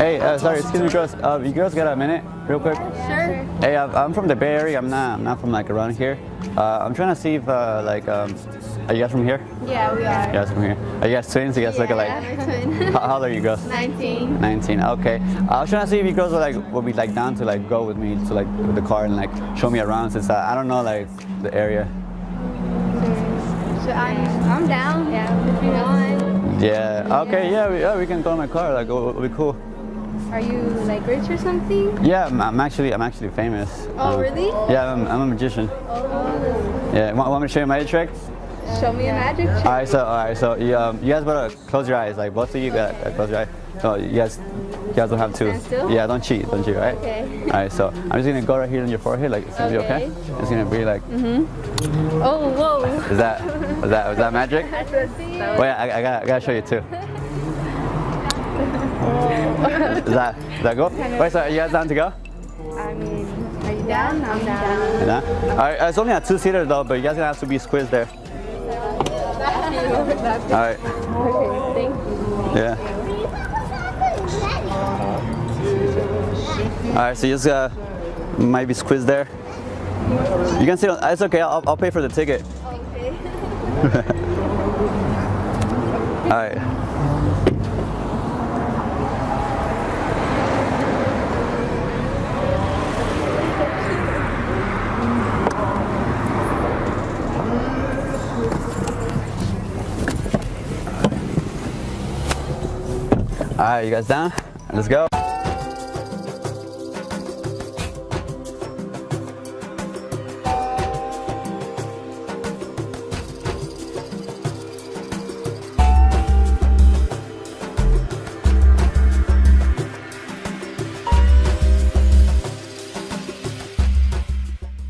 Hey, sorry, excuse me, girls. You girls got a minute, real quick? Sure. Hey, I'm from the Bay Area. I'm not from like around here. I'm trying to see if are you guys from here? Yeah, we are. You guys from here? Are you guys twins? You guys look alike. Yeah, we're twin. How old are you girls? 19. 19. Okay. I was trying to see if you girls would be like down to like go with me to like with the car and like show me around since I don't know like the area. So I'm down. Yeah, if you want. Yeah. Okay. Yeah. We can go in my car. Like it'll be cool. Are you like rich or something? Yeah. I'm actually famous. Oh, really? Yeah. I'm a magician. Oh. Yeah. Want me to show you my magic trick? Show me a magic trick. All right. So you guys better close your eyes. Like both of you gotta close your eyes. No, you guys don't have to. Stand still? Yeah. Don't cheat. Right? Okay. All right. So I'm just gonna go right here on your forehead. Like it's gonna be okay. It's gonna be like. Oh, whoa. Was that magic? That's a scene. Wait, I gotta show you too. Does that go? Wait, so you guys down to go? I mean, are you down? I'm down. You know? All right, it's only a two-seater though, but you guys gonna have to be squeezed there. All right. Okay, thank you. Yeah. All right, so you just might be squeezed there. You can sit on. It's okay. I'll pay for the ticket. Okay. All right. All right, you guys down? Let's go.